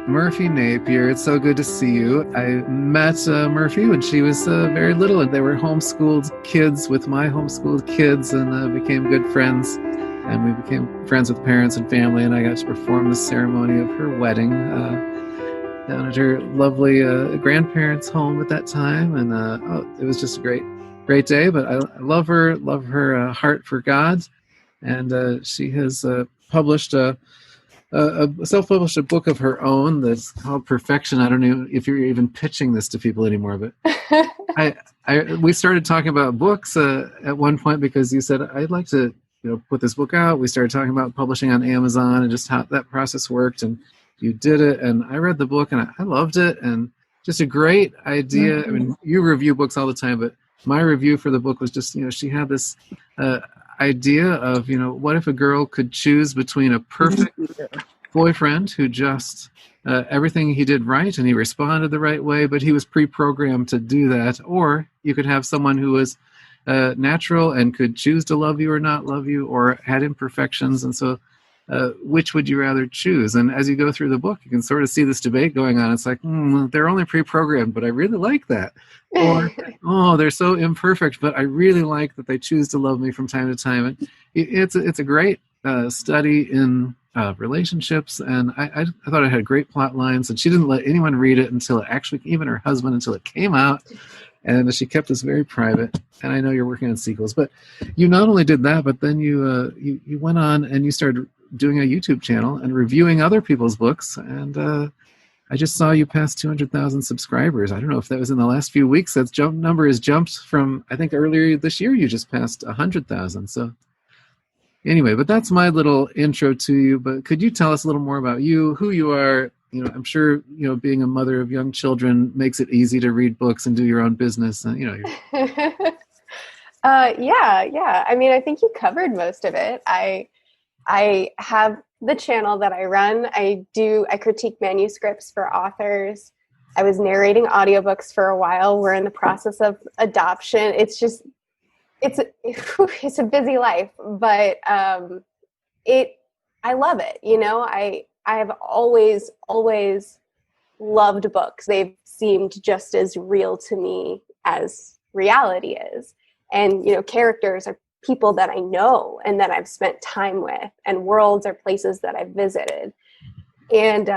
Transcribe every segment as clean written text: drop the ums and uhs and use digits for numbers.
Murphy Napier, it's so good to see you. I met Murphy when she was very little, and they were homeschooled kids with my homeschooled kids, and became good friends. And we became friends with parents and family, and I got to perform the ceremony of her wedding down at her lovely grandparents' home at that time. And it was just a great day. But I love her heart for God, and she has published self-published a book of her own that's called Perfection. I don't know if you're even pitching this to people anymore, but we started talking about books at one point because you said I'd like to put this book out. We started talking about publishing on Amazon and just how that process worked, and you did it, and I read the book and I loved it, and just a great idea. I mean, you review books all the time, but my review for the book was just, she had this idea of, what if a girl could choose between a perfect boyfriend who just everything he did right and he responded the right way, but he was pre-programmed to do that, or you could have someone who was natural and could choose to love you or not love you, or had imperfections. And so which would you rather choose? And as you go through the book, you can sort of see this debate going on. It's like, they're only pre-programmed, but I really like that. Or, oh, they're so imperfect, but I really like that they choose to love me from time to time. And it's a great study in relationships. And I thought it had great plot lines. And she didn't let anyone read it until it actually, even her husband, until it came out. And she kept us very private. And I know you're working on sequels, but you not only did that, but then you went on and you started doing a YouTube channel and reviewing other people's books. And I just saw you pass 200,000 subscribers. I don't know if that was in the last few weeks. That number has jumped from, I think earlier this year, you just passed 100,000. So anyway, but that's my little intro to you. But could you tell us a little more about you, who you are? I'm sure, being a mother of young children makes it easy to read books and do your own business. And, Yeah. I mean, I think you covered most of it. I have the channel that I run. I critique manuscripts for authors. I was narrating audiobooks for a while. We're in the process of adoption. It's a busy life, but I love it. I have always loved books. They've seemed just as real to me as reality is. And, characters are people that I know and that I've spent time with, and worlds are places that I've visited. And,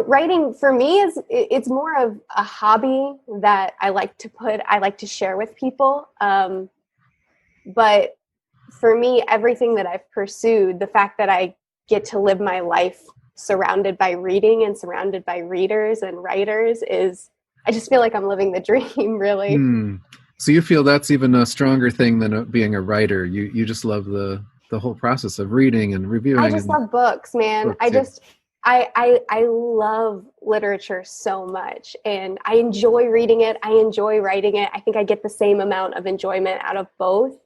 writing for me it's more of a hobby that I like to share with people. But for me, everything that I've pursued, the fact that I get to live my life surrounded by reading and surrounded by readers and writers I just feel like I'm living the dream, really. So you feel that's even a stronger thing than being a writer. You just love the whole process of reading and reviewing. I just love books, man. I love literature so much, and I enjoy reading it. I enjoy writing it. I think I get the same amount of enjoyment out of both.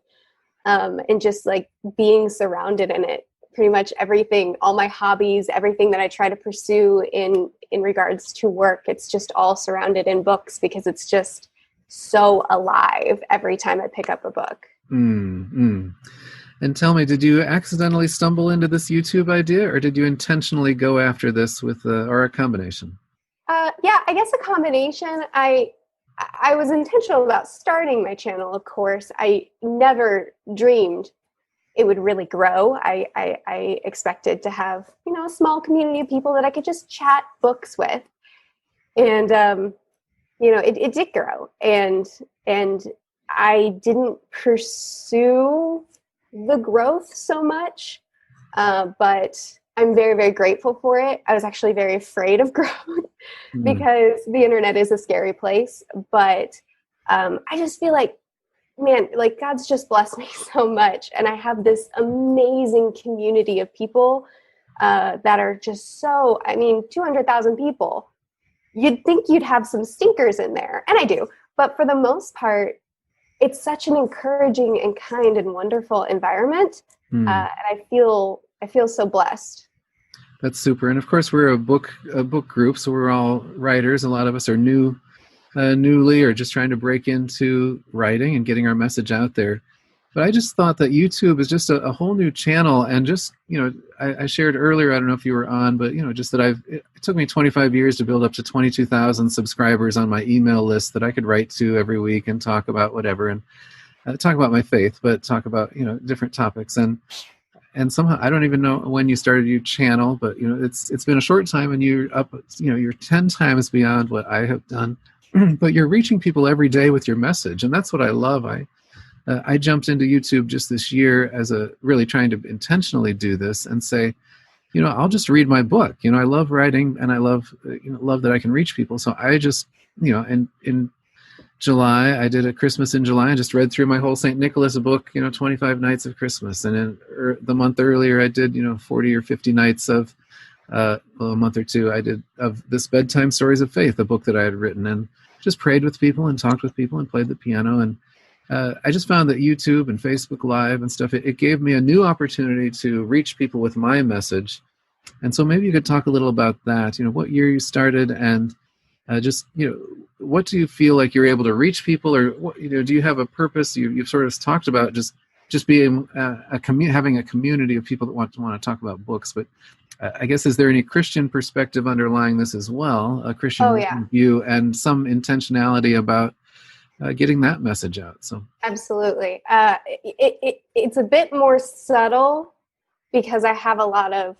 And just like being surrounded in it. Pretty much everything, all my hobbies, everything that I try to pursue in regards to work, it's just all surrounded in books because it's just so alive every time I pick up a book. And tell me, did you accidentally stumble into this YouTube idea, or did you intentionally go after this or a combination? Yeah, I guess a combination. I was intentional about starting my channel, of course. I never dreamed it would really grow. I expected to have, a small community of people that I could just chat books with. And, it did grow. And I didn't pursue the growth so much, but I'm very, very grateful for it. I was actually very afraid of growth because the internet is a scary place. But I just feel like, man, like God's just blessed me so much. And I have this amazing community of people that are just 200,000 people. You'd think you'd have some stinkers in there. And I do. But for the most part, it's such an encouraging and kind and wonderful environment. And I feel so blessed. That's super. And of course, we're a book group, so we're all writers. A lot of us are newly or just trying to break into writing and getting our message out there. But I just thought that YouTube is just a whole new channel. And just, I shared earlier, I don't know if you were on, but, just that it took me 25 years to build up to 22,000 subscribers on my email list that I could write to every week and talk about whatever, and talk about my faith, but talk about, different topics. And somehow, I don't even know when you started your channel, but, it's been a short time, and you're up, you're 10 times beyond what I have done. But you're reaching people every day with your message. And that's what I love. I jumped into YouTube just this year as really trying to intentionally do this and say, I'll just read my book. I love writing, and I love that I can reach people. So I just, in July, I did a Christmas in July. I just read through my whole St. Nicholas book, 25 nights of Christmas. And then the month earlier, I did, 40 or 50 nights of, a month or two, I did of this Bedtime Stories of Faith, a book that I had written, and just prayed with people and talked with people and played the piano. And I just found that YouTube and Facebook Live and stuff, it gave me a new opportunity to reach people with my message. And so maybe you could talk a little about that, what year you started, and just, what do you feel like you're able to reach people, or what, do you have a purpose? You've sort of talked about just being having a community of people that want to talk about books, but I guess, is there any Christian perspective underlying this as well, a Christian view, and some intentionality about getting that message out? So absolutely, it's a bit more subtle because I have a lot of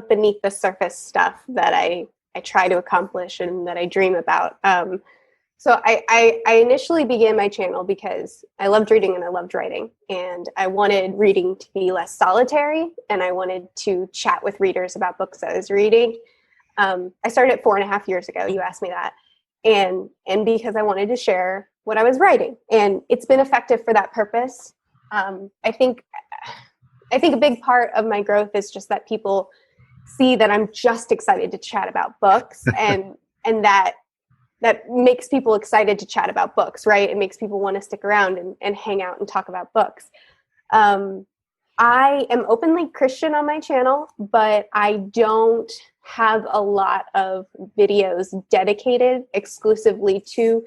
beneath the surface stuff that I try to accomplish and that I dream about. So I initially began my channel because I loved reading and I loved writing, and I wanted reading to be less solitary, and I wanted to chat with readers about books I was reading. I started 4.5 years ago. You asked me that. And because I wanted to share what I was writing, and it's been effective for that purpose. I think a big part of my growth is just that people see that I'm just excited to chat about books, and that makes people excited to chat about books, right? It makes people want to stick around and hang out and talk about books. I am openly Christian on my channel, but I don't have a lot of videos dedicated exclusively to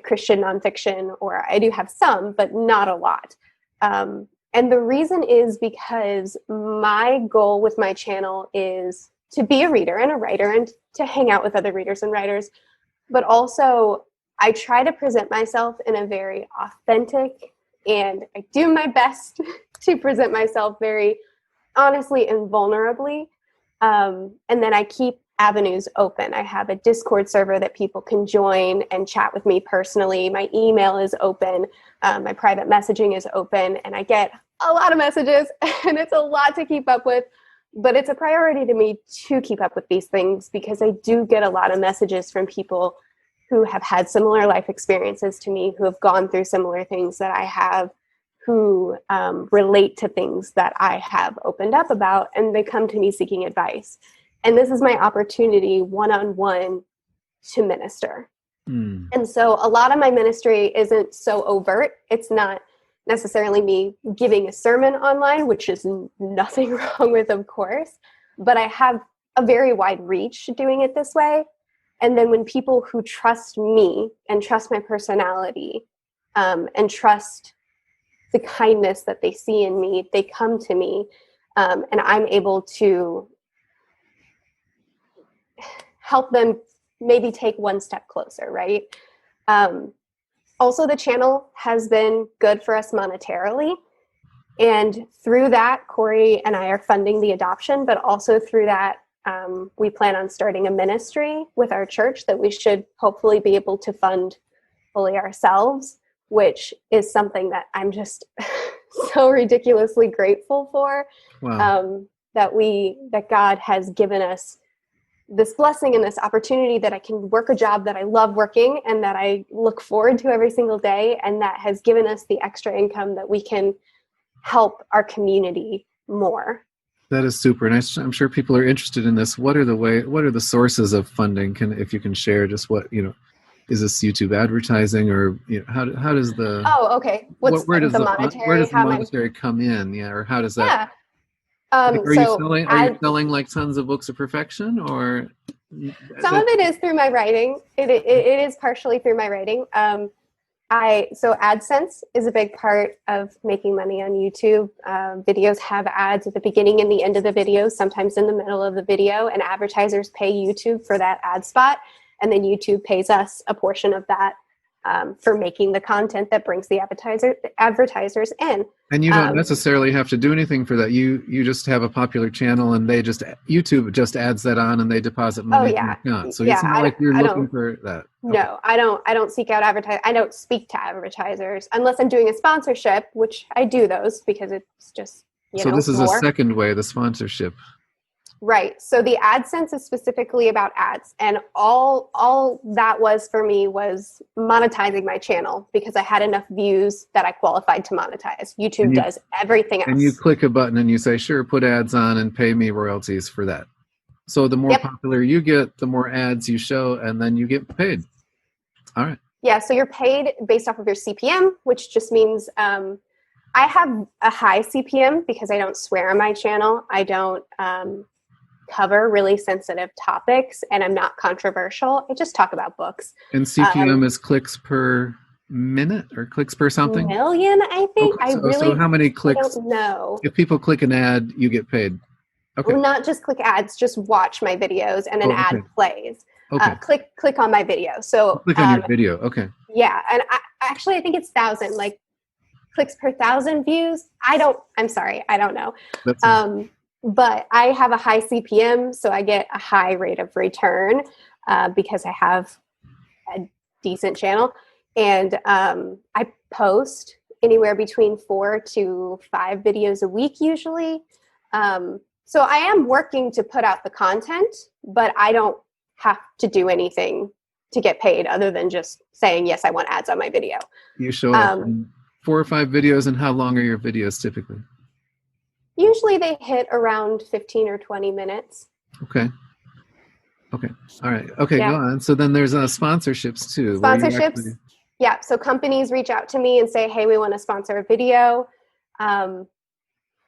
Christian nonfiction, or I do have some, but not a lot. And the reason is because my goal with my channel is to be a reader and a writer and to hang out with other readers and writers. But also, I try to present myself in a very authentic, and I do my best to present myself very honestly and vulnerably. And then I keep avenues open. I have a Discord server that people can join and chat with me personally. My email is open. My private messaging is open, and I get a lot of messages, and it's a lot to keep up with. But it's a priority to me to keep up with these things, because I do get a lot of messages from people who have had similar life experiences to me, who have gone through similar things that I have, who relate to things that I have opened up about, and they come to me seeking advice. And this is my opportunity one-on-one to minister. And so a lot of my ministry isn't so overt. It's not necessarily me giving a sermon online, which is nothing wrong with, of course, but I have a very wide reach doing it this way. And then when people who trust me and trust my personality and trust the kindness that they see in me, they come to me, and I'm able to help them maybe take one step closer, right? Also, the channel has been good for us monetarily. And through that, Corey and I are funding the adoption, but also through that, we plan on starting a ministry with our church that we should hopefully be able to fund fully ourselves, which is something that I'm just so ridiculously grateful for. Wow. That God has given us this blessing and this opportunity that I can work a job that I love working and that I look forward to every single day, and that has given us the extra income that we can help our community more. That is super, and I'm sure people are interested in this. What are the sources of funding? If you can share, just what is this YouTube advertising, or how does the okay where does the monetary come in? Yeah, or how does that? Yeah. Are you selling like tons of books of perfection, or some of it is through my writing? It is partially through my writing. So AdSense is a big part of making money on YouTube. Videos have ads at the beginning and the end of the video, sometimes in the middle of the video, and advertisers pay YouTube for that ad spot. And then YouTube pays us a portion of that for making the content that brings the advertisers in. And you don't necessarily have to do anything for that. You just have a popular channel, and YouTube just adds that on, and they deposit money in your account. So it's not like you're looking for that. No, okay. I don't seek out advertisers. I don't speak to advertisers unless I'm doing a sponsorship, which I do those because it's just so this is a second way, the sponsorship. Right. So the AdSense is specifically about ads, and all that was for me was monetizing my channel because I had enough views that I qualified to monetize. YouTube does everything else. And you click a button and you say, sure, put ads on and pay me royalties for that. So the more popular you get, the more ads you show, and then you get paid. All right. Yeah. So you're paid based off of your CPM, which just means I have a high CPM because I don't swear on my channel. I don't cover really sensitive topics, and I'm not controversial. I just talk about books. And CPM is clicks per minute or clicks per something? Million, I think. Okay. So how many clicks? I don't know. If people click an ad, you get paid. Okay. Well, not just click ads, just watch my videos and an ad plays. Okay. Click on my video. So click on your video. Okay. Yeah, and I think it's 1,000, like clicks per 1,000 views. I'm sorry, I don't know. That's but I have a high CPM, so I get a high rate of return because I have a decent channel. And I post anywhere between 4 to 5 videos a week usually. So I am working to put out the content, but I don't have to do anything to get paid other than just saying, yes, I want ads on my video. You show up in 4 or 5 videos, and how long are your videos typically? Usually they hit around 15 or 20 minutes. Okay. All right. Okay, go on. So then there's sponsorships too. Sponsorships. Yeah. So companies reach out to me and say, hey, we want to sponsor a video.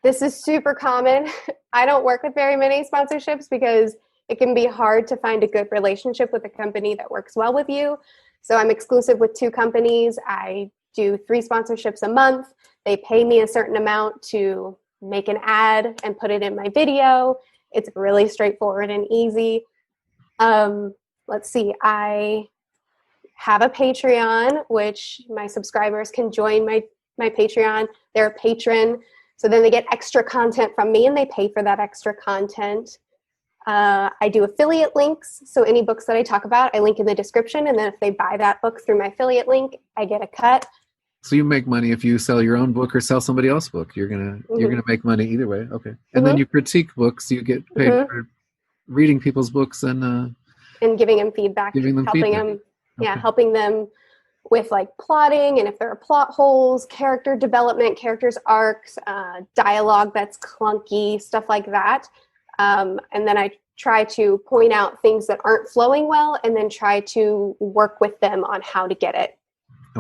This is super common. I don't work with very many sponsorships because it can be hard to find a good relationship with a company that works well with you. So I'm exclusive with 2 companies. I do 3 sponsorships a month. They pay me a certain amount to make an ad and put it in my video. It's really straightforward and easy. Let's see. I have a Patreon, which my subscribers can join my Patreon. They're a patron. So then they get extra content from me and they pay for that extra content. I do affiliate links. So any books that I talk about, I link in the description. And then if they buy that book through my affiliate link, I get a cut. So you make money if you sell your own book or sell somebody else's book. You're gonna make money either way. Okay. And then you critique books. You get paid for reading people's books and giving them feedback, helping them with like plotting, and if there are plot holes, character development, characters arcs, dialogue that's clunky, stuff like that. And then I try to point out things that aren't flowing well, and then try to work with them on how to get it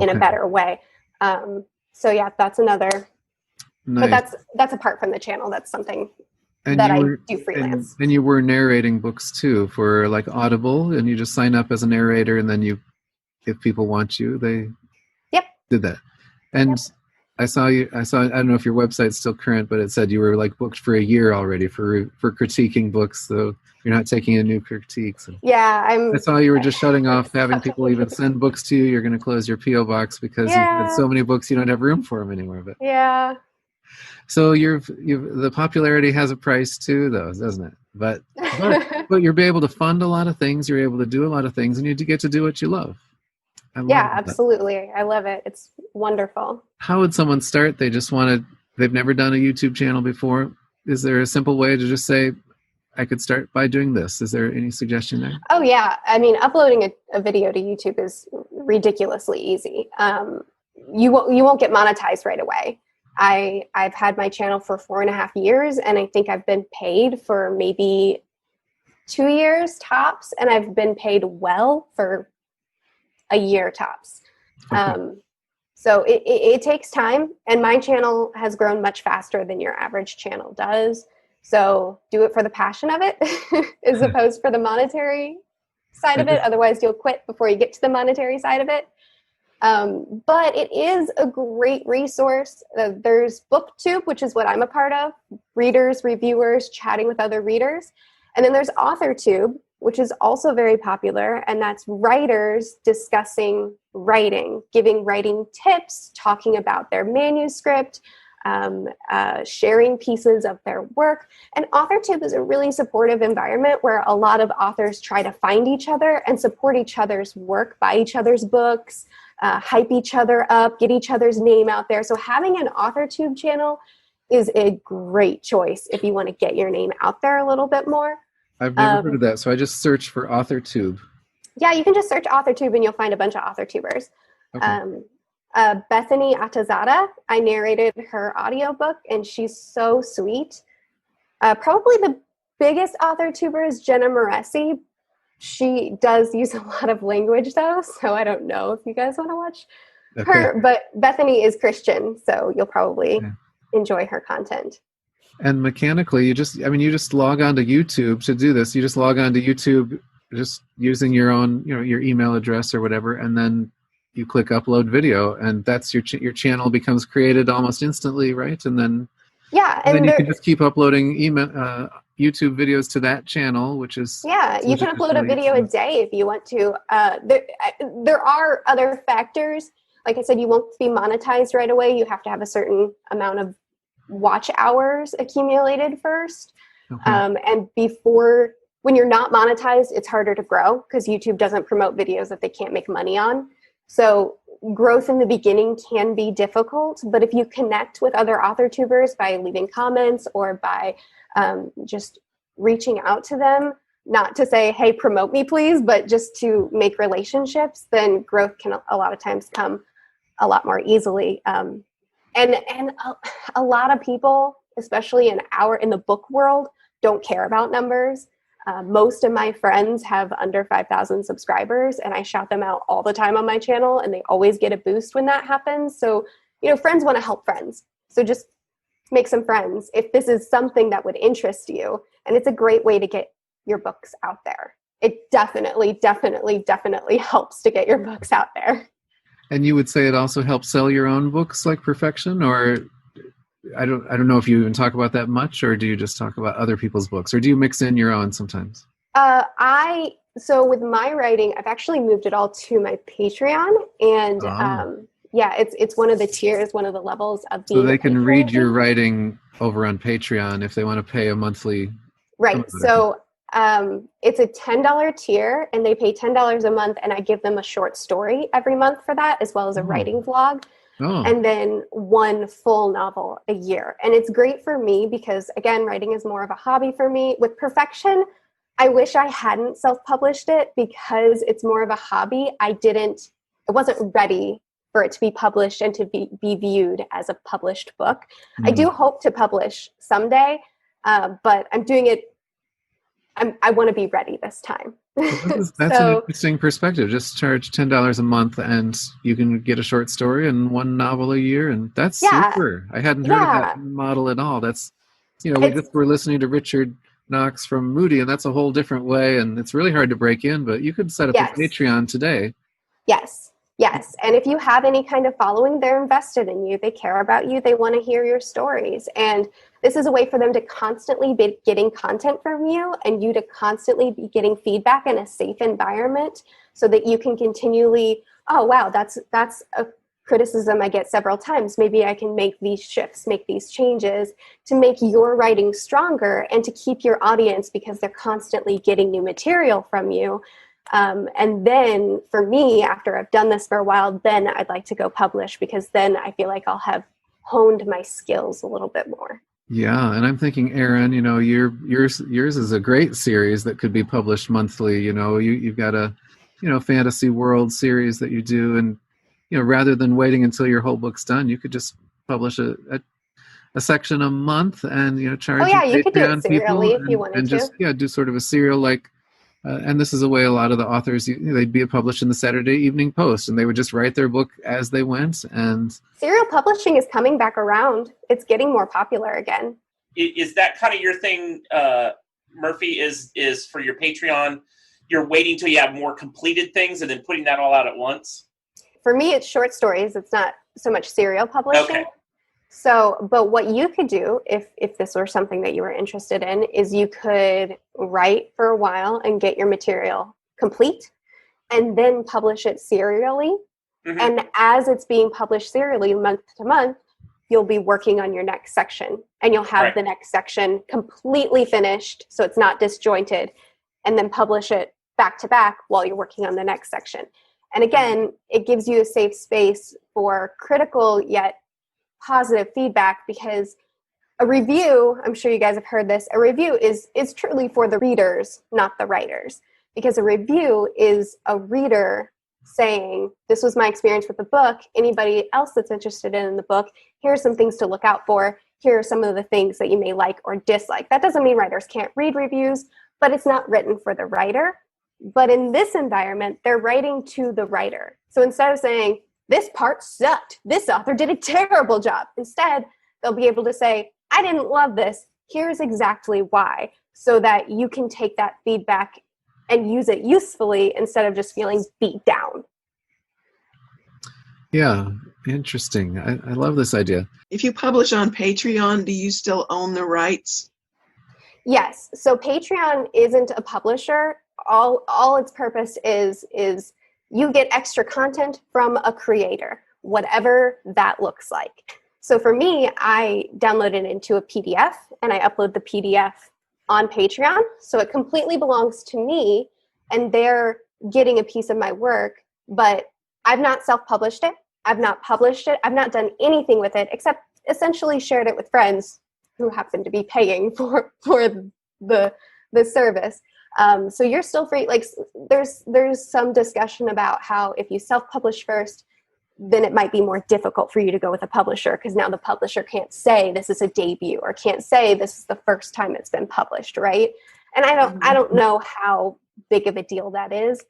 in a better way. So yeah, that's another, but that's apart from the channel. That's something that I do freelance. And you were narrating books too for like Audible, and you just sign up as a narrator, and then if people want you, they did that. And I saw, I don't know if your website's still current, but it said you were like booked for a year already for critiquing books. So you're not taking in new critiques. Yeah, I saw you were just shutting off having people even send books to you. You're going to close your P.O. box because you've had so many books you don't have room for them anymore. But so the popularity has a price too, though, doesn't it? But you're able to fund a lot of things. You're able to do a lot of things, and you get to do what you love. Absolutely. I love it. It's wonderful. How would someone start? They've never done a YouTube channel before. Is there a simple way to just say, I could start by doing this? Is there any suggestion there? Oh yeah. I mean, uploading a video to YouTube is ridiculously easy. You won't get monetized right away. I've had my channel for 4.5 years, and I think I've been paid for maybe 2 years tops, and I've been paid well for a year tops. Okay. So it takes time, and my channel has grown much faster than your average channel does. So do it for the passion of it as opposed for the monetary side of it. Otherwise you'll quit before you get to the monetary side of it. But it is a great resource. There's BookTube, which is what I'm a part of, readers, reviewers, chatting with other readers. And then there's AuthorTube, which is also very popular, and that's writers discussing writing, giving writing tips, talking about their manuscript, sharing pieces of their work. And AuthorTube is a really supportive environment where a lot of authors try to find each other and support each other's work, buy each other's books, hype each other up, get each other's name out there. So having an AuthorTube channel is a great choice if you want to get your name out there a little bit more. I've never heard of that, so I just searched for AuthorTube. Yeah, you can just search AuthorTube and you'll find a bunch of AuthorTubers. Okay. Bethany Atazada, I narrated her audiobook, and she's so sweet. Probably the biggest AuthorTuber is Jenna Moresi. She does use a lot of language, though, so I don't know if you guys want to watch her. But Bethany is Christian, so you'll probably enjoy her content. And mechanically, you just log on to YouTube to do this. You just log on to YouTube just using your own, your email address or whatever, and then you click upload video, and that's your channel becomes created almost instantly, right? And then then you can just keep uploading YouTube videos to that channel, which is you can upload a video a day if you want to. There are other factors. Like I said, you won't be monetized right away. You have to have a certain amount of watch hours accumulated first. And when you're not monetized, it's harder to grow because YouTube doesn't promote videos that they can't make money on. So growth in the beginning can be difficult, but if you connect with other AuthorTubers by leaving comments or by just reaching out to them, not to say, hey, promote me please, but just to make relationships, then growth can a lot of times come a lot more easily. And a lot of people, especially in the book world, don't care about numbers. Most of my friends have under 5,000 subscribers, and I shout them out all the time on my channel, and they always get a boost when that happens. So, friends want to help friends. So just make some friends if this is something that would interest you. And it's a great way to get your books out there. It definitely, definitely, definitely helps to get your books out there. And you would say it also helps sell your own books like Perfection, or I don't know if you even talk about that much, or do you just talk about other people's books, or do you mix in your own sometimes? So with my writing, I've actually moved it all to my Patreon, and it's one of the tiers, one of the levels of being. So they can read your writing over on Patreon if they want to pay a monthly. Right. So it's a $10 tier, and they pay $10 a month, and I give them a short story every month for that, as well as a writing vlog. And then one full novel a year. And it's great for me because, again, writing is more of a hobby for me. With Perfection, I wish I hadn't self-published it because it's more of a hobby. I wasn't ready for it to be published and to be viewed as a published book. I do hope to publish someday, but I'm doing it. I want to be ready this time. That's an interesting perspective. Just charge $10 a month and you can get a short story and one novel a year, and that's super. I hadn't heard of that model at all. That's, we just were listening to Richard Knox from Moody, and that's a whole different way, and it's really hard to break in, but you could set up a Patreon today. Yes. And if you have any kind of following, they're invested in you. They care about you. They want to hear your stories. And this is a way for them to constantly be getting content from you, and you to constantly be getting feedback in a safe environment so that you can continually, oh, wow, that's a criticism I get several times. Maybe I can make these shifts, make these changes to make your writing stronger and to keep your audience, because they're constantly getting new material from you. And then for me, after I've done this for a while, then I'd like to go publish, because then I feel like I'll have honed my skills a little bit more. Yeah. And I'm thinking, Erin, yours is a great series that could be published monthly. You've got a, fantasy world series that you do. And, rather than waiting until your whole book's done, you could just publish a section a month and, charge you could do it serially if you wanted to. And just, do sort of a serial like. And this is a way a lot of the authors, they'd be published in the Saturday Evening Post, and they would just write their book as they went. And serial publishing is coming back around. It's getting more popular again. Is that kind of your thing, Murphy, is for your Patreon? You're waiting till you have more completed things and then putting that all out at once? for me, it's short stories. It's not so much serial publishing. Okay. So, but what you could do if this were something that you were interested in is you could write for a while and get your material complete and then publish it serially. Mm-hmm. And as it's being published serially month to month, you'll be working on your next section and you'll have the next section completely finished. So it's not disjointed, and then publish it back to back while you're working on the next section. And again, it gives you a safe space for critical yet positive feedback, because a review, I'm sure you guys have heard this, a review is truly for the readers, not the writers, because a review is a reader saying, this was my experience with the book. Anybody else that's interested in the book, here are some things to look out for. Here are some of the things that you may like or dislike. That doesn't mean writers can't read reviews, but it's not written for the writer. But in this environment, they're writing to the writer. So instead of saying, this part sucked, this author did a terrible job, instead, they'll be able to say, I didn't love this. Here's exactly why, so that you can take that feedback and use it usefully instead of just feeling beat down. Yeah, interesting. I love this idea. If you publish on Patreon, do you still own the rights? Yes. So Patreon isn't a publisher. All its purpose is you get extra content from a creator, whatever that looks like. So for me, I download it into a PDF and I upload the PDF on Patreon. So it completely belongs to me and they're getting a piece of my work, but I've not self-published it. I've not published it. I've not done anything with it except essentially shared it with friends who happen to be paying for the service. So you're still free. Like there's some discussion about how if you self-publish first, then it might be more difficult for you to go with a publisher, because now the publisher can't say this is a debut or can't say this is the first time it's been published, right? And I don't know how big of a deal that is.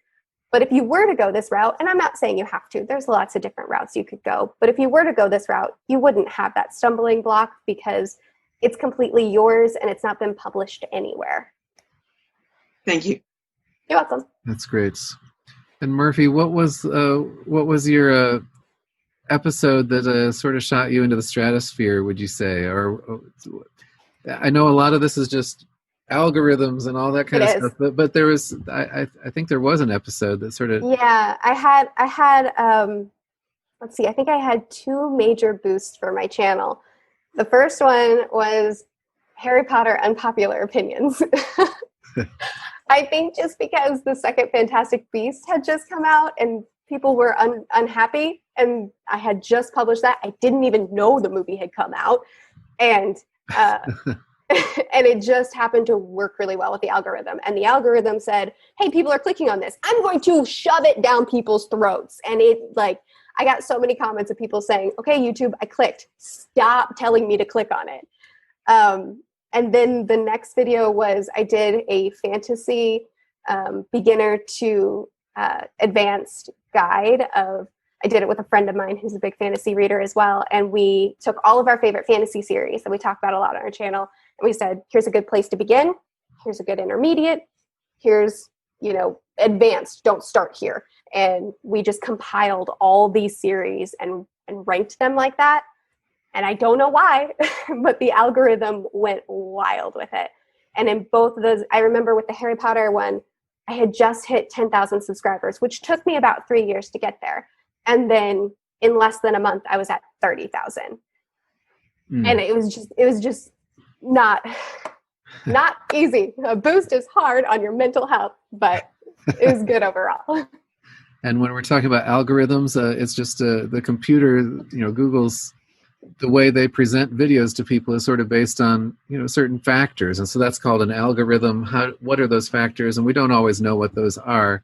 But if you were to go this route, and I'm not saying you have to, there's lots of different routes you could go. But if you were to go this route, you wouldn't have that stumbling block because it's completely yours and it's not been published anywhere. Thank you. You're welcome. That's great. And Murphy, what was your episode that sort of shot you into the stratosphere, would you say? Or I know a lot of this is just algorithms and all that kind of stuff, but there was I think there was an episode that sort of I had let's see, I think I had 2 major boosts for my channel. The first one was Harry Potter unpopular opinions. I think just because the second Fantastic Beast had just come out and people were unhappy, and I had just published that. I didn't even know the movie had come out, and and it just happened to work really well with the algorithm. And the algorithm said, hey, people are clicking on this. I'm going to shove it down people's throats. And I got so many comments of people saying, okay, YouTube, I clicked. Stop telling me to click on it. And then the next video was I did a fantasy beginner to advanced guide I did it with a friend of mine who's a big fantasy reader as well. And we took all of our favorite fantasy series that we talk about a lot on our channel. And we said, here's a good place to begin. Here's a good intermediate. Here's, advanced. Don't start here. And we just compiled all these series and ranked them like that. And I don't know why, but the algorithm went wild with it. And in both of those, I remember with the Harry Potter one, I had just hit 10,000 subscribers, which took me about 3 years to get there. And then in less than a month, I was at 30,000. And it was just not easy. A boost is hard on your mental health, but it was good overall. And when we're talking about algorithms, it's just the computer, Google's, the way they present videos to people is sort of based on, certain factors. And so that's called an algorithm. What are those factors? And we don't always know what those are.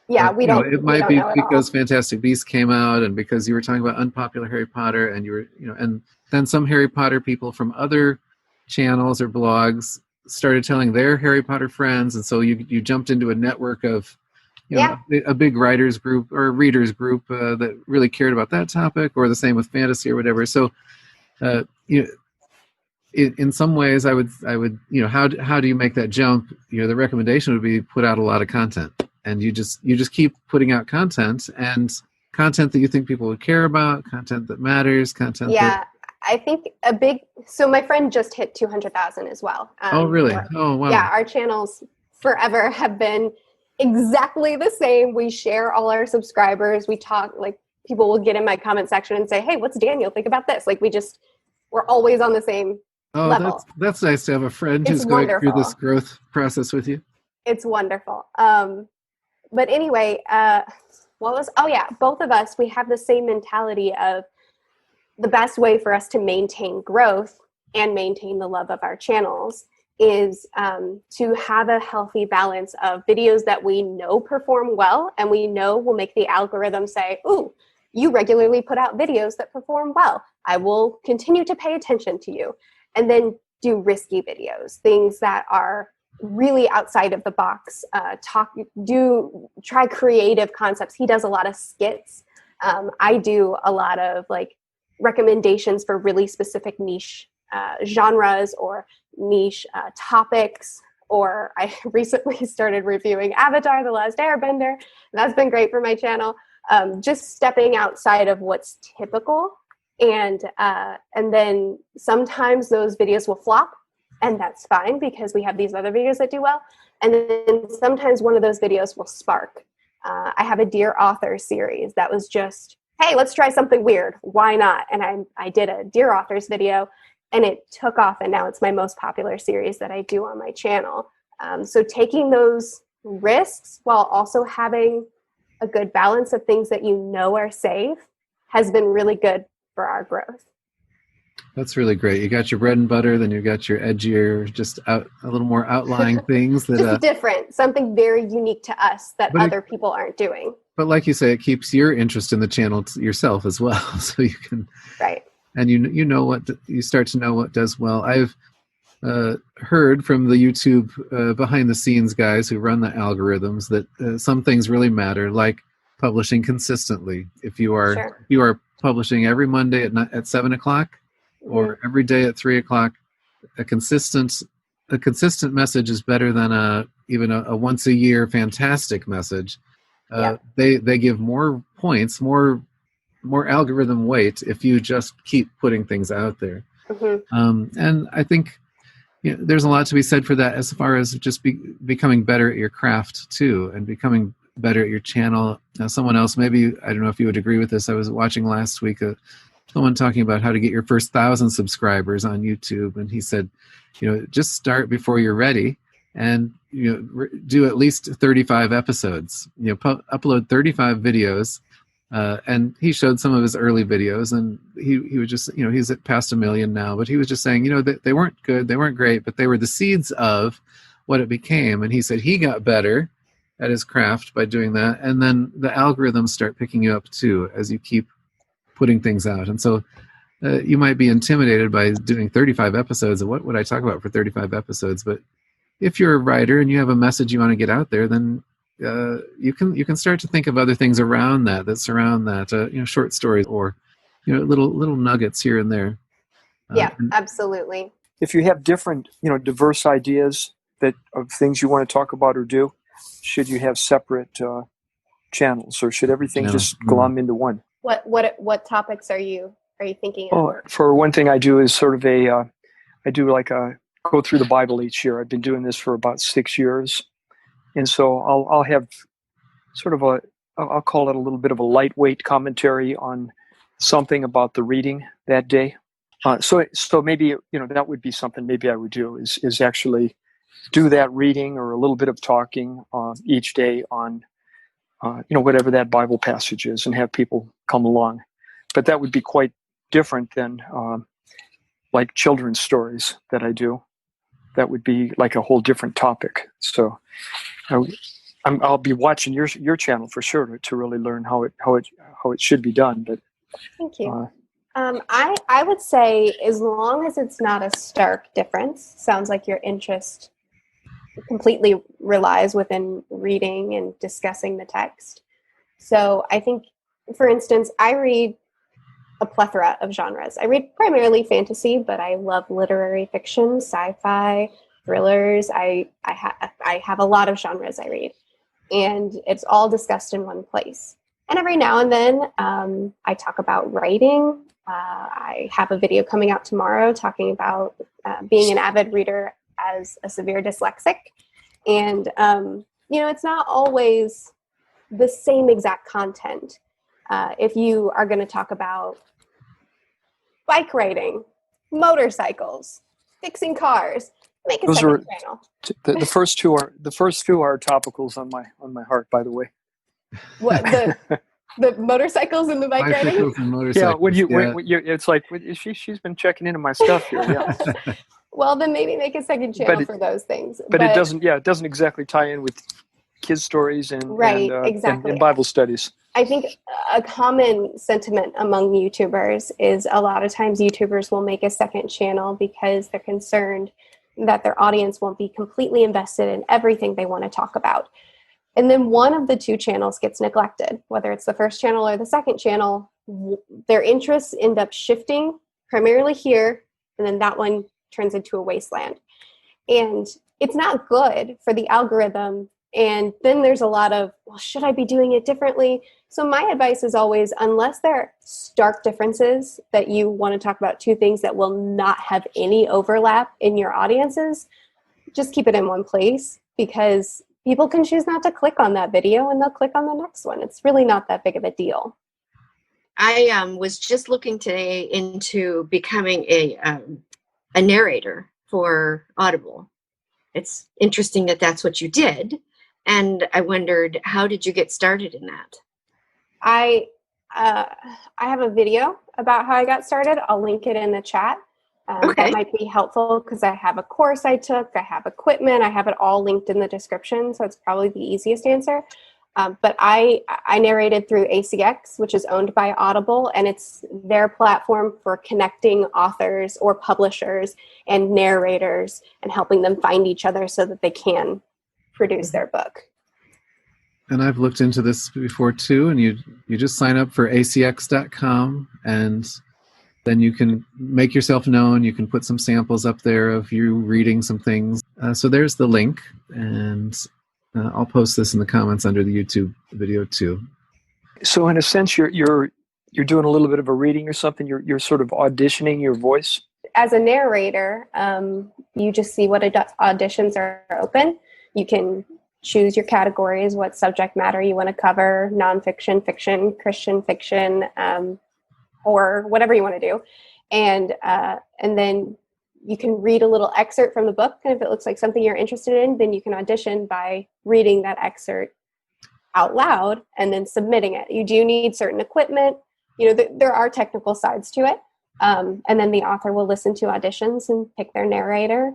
Yeah, we don't. It might be because Fantastic Beasts came out, and because you were talking about unpopular Harry Potter, and you were, and then some Harry Potter people from other channels or blogs started telling their Harry Potter friends, and so you jumped into a network of, a big writers group or readers group that really cared about that topic, or the same with fantasy or whatever. So, in some ways, I would, how do you make that jump? The recommendation would be put out a lot of content. And you just keep putting out content, and content that you think people would care about, content that matters, content Yeah, I think so my friend just hit 200,000 as well. Oh, really? Oh, wow. Yeah, our channels forever have been exactly the same. We share all our subscribers. We talk, like, people will get in my comment section and say, hey, what's Daniel think about this? Like, we're always on the same level. That's nice to have a friend It's who's going through wonderful. this growth process with you. It's wonderful. But anyway, both of us, we have the same mentality of the best way for us to maintain growth and maintain the love of our channels is to have a healthy balance of videos that we know perform well and we know will make the algorithm say, ooh, you regularly put out videos that perform well. I will continue to pay attention to you. And then do risky videos, things that are really outside of the box. Try creative concepts. He does a lot of skits. I do a lot of like recommendations for really specific niche genres or niche topics. Or I recently started reviewing Avatar: The Last Airbender. That's been great for my channel. Just stepping outside of what's typical. And then sometimes those videos will flop, and that's fine because we have these other videos that do well. And then sometimes one of those videos will spark. I have a Dear Author series that was just, hey, let's try something weird. Why not? And I did a Dear Authors video, and it took off, and now it's my most popular series that I do on my channel. So taking those risks while also having a good balance of things that you know are safe has been really good for our growth. That's really great. You got your bread and butter, then you got your edgier, just a little more outlying things that just different, something very unique to us that other people aren't doing. But like you say, it keeps your interest in the channel yourself as well, so you can right. And you know what you start to know what does well. I've heard from the YouTube behind the scenes guys who run the algorithms that some things really matter, like publishing consistently. If you are publishing every Monday at 7 o'clock or every day at 3 o'clock, a consistent message is better than even a once a year fantastic message. They give more points, more algorithm weight if you just keep putting things out there. And I think there's a lot to be said for that as far as just becoming better at your craft too, and becoming better at your channel. Someone else, maybe, I don't know if you would agree with this, I was watching last week someone talking about how to get your first 1,000 subscribers on YouTube, and he said, just start before you're ready, and do at least 35 episodes. Upload 35 videos. And he showed some of his early videos, and he was just, he's at past 1 million now, but he was just saying, they weren't good, they weren't great, but they were the seeds of what it became. And he said he got better at his craft by doing that, and then the algorithms start picking you up too as you keep putting things out. And so you might be intimidated by doing 35 episodes, and what would I talk about for 35 episodes? But if you're a writer and you have a message you want to get out there, then you can start to think of other things around that surround that, short stories or little nuggets here and there. Absolutely. If you have different diverse ideas of things you want to talk about or do, should you have separate channels, or should everything just glom into one? What topics are you thinking of? For one thing, I do is sort of I do like a go through the Bible each year. I've been doing this for about 6 years. And so I'll have sort of I'll call it a little bit of a lightweight commentary on something about the reading that day. So maybe, that would be something maybe I would do is actually do that reading or a little bit of talking each day on, whatever that Bible passage is, and have people come along. But that would be quite different than like children's stories that I do. That would be like a whole different topic. So I'll be watching your channel for sure to really learn how it should be done. But thank you. I would say, as long as it's not a stark difference, sounds like your interest completely relies within reading and discussing the text. So I think, for instance, I read a plethora of genres. I read primarily fantasy, but I love literary fiction, sci-fi, thrillers. I have a lot of genres I read, and it's all discussed in one place. And every now and then, I talk about writing. I have a video coming out tomorrow talking about being an avid reader as a severe dyslexic. And, it's not always the same exact content. If you are going to talk about bike riding, motorcycles, fixing cars, make a second channel. The first few are topicals on my heart, by the way. What, the motorcycles and the bike riding? Bicycles and motorcycles. Yeah, when you, it's like she's been checking into my stuff here. Yeah. Well, then maybe make a second channel for those things. But it doesn't exactly tie in with kids' stories and exactly. and Bible studies. I think a common sentiment among YouTubers is a lot of times YouTubers will make a second channel because they're concerned that their audience won't be completely invested in everything they want to talk about. And then one of the two channels gets neglected, whether it's the first channel or the second channel. Their interests end up shifting primarily here, and then that one turns into a wasteland. And it's not good for the algorithm. And then there's a lot of, well, should I be doing it differently? So my advice is always, unless there are stark differences that you want to talk about two things that will not have any overlap in your audiences, just keep it in one place, because people can choose not to click on that video and they'll click on the next one. It's really not that big of a deal. I was just looking today into becoming a narrator for Audible. It's interesting that that's what you did. And I wondered, how did you get started in that? I have a video about how I got started. I'll link it in the chat. Okay. That might be helpful because I have a course I took, I have equipment, I have it all linked in the description. So it's probably the easiest answer. But I narrated through ACX, which is owned by Audible, and it's their platform for connecting authors or publishers and narrators and helping them find each other so that they can produce their book. And I've looked into this before too, and you just sign up for acx.com, and then you can make yourself known. You can put some samples up there of you reading some things. So there's the link, and I'll post this in the comments under the YouTube video too. So in a sense, you're doing a little bit of a reading or something. You're sort of auditioning your voice. As a narrator, you just see what auditions are open. You can choose your categories, what subject matter you want to cover: nonfiction, fiction, Christian fiction, or whatever you want to do, and then you can read a little excerpt from the book, and if it looks like something you're interested in, then you can audition by reading that excerpt out loud and then submitting it. You do need certain equipment. There are technical sides to it, and then the author will listen to auditions and pick their narrator.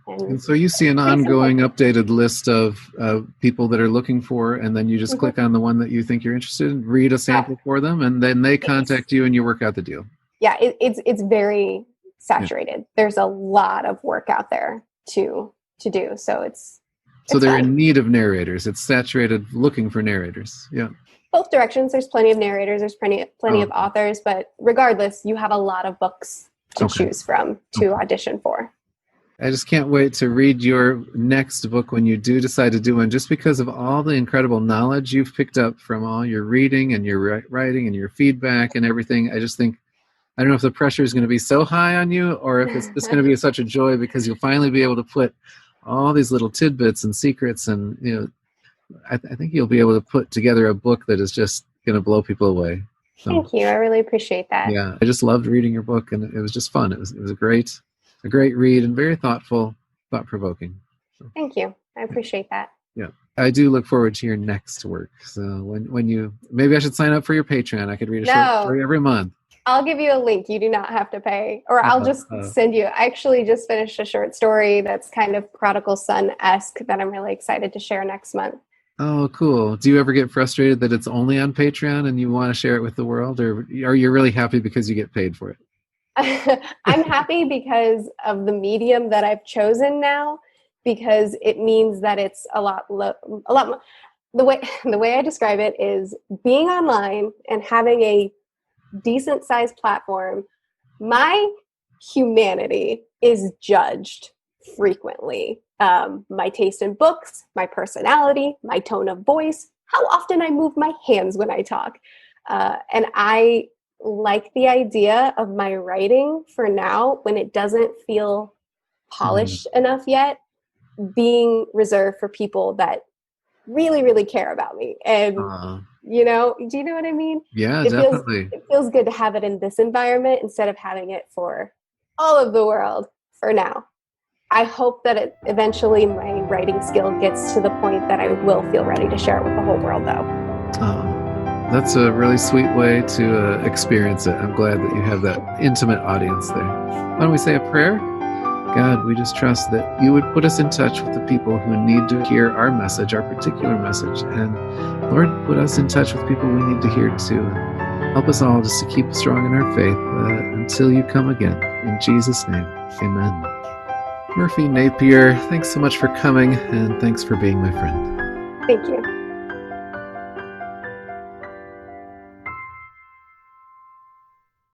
And so you see an ongoing updated list of people that are looking for, and then you just click on the one that you think you're interested in, read a sample for them, and then they contact you and you work out the deal. Yeah, it's very saturated. Yeah. There's a lot of work out there to do. So they're fun. In need of narrators. It's saturated looking for narrators. Yeah. Both directions. There's plenty of narrators. There's plenty of authors. But regardless, you have a lot of books to choose from to audition for. I just can't wait to read your next book when you do decide to do one, just because of all the incredible knowledge you've picked up from all your reading and your writing and your feedback and everything. I just think, I don't know if the pressure is going to be so high on you or if it's just going to be such a joy because you'll finally be able to put all these little tidbits and secrets, and I think you'll be able to put together a book that is just going to blow people away. So, thank you. I really appreciate that. Yeah, I just loved reading your book, and it was just fun. It was a great read and very thoughtful, thought-provoking. So, thank you. I appreciate that. Yeah, I do look forward to your next work. So when you, maybe I should sign up for your Patreon. I could read a short story every month. I'll give you a link. You do not have to pay, or I'll just send you. I actually just finished a short story that's kind of Prodigal Son-esque that I'm really excited to share next month. Oh, cool. Do you ever get frustrated that it's only on Patreon and you want to share it with the world, or are you really happy because you get paid for it? I'm happy because of the medium that I've chosen now, because it means that it's a lot more. The way I describe it is being online and having a decent sized platform. My humanity is judged frequently. My taste in books, my personality, my tone of voice, how often I move my hands when I talk. And I like the idea of my writing for now, when it doesn't feel polished enough yet, being reserved for people that really, really care about me. And, you know, do you know what I mean? Yeah, it definitely. It feels good to have it in this environment instead of having it for all of the world for now. I hope that eventually my writing skill gets to the point that I will feel ready to share it with the whole world, though. That's a really sweet way to experience it. I'm glad that you have that intimate audience there. Why don't we say a prayer? God, we just trust that you would put us in touch with the people who need to hear our message, our particular message. And Lord, put us in touch with people we need to hear too. Help us all just to keep strong in our faith until you come again. In Jesus' name, amen. Murphy Napier, thanks so much for coming, and thanks for being my friend. Thank you.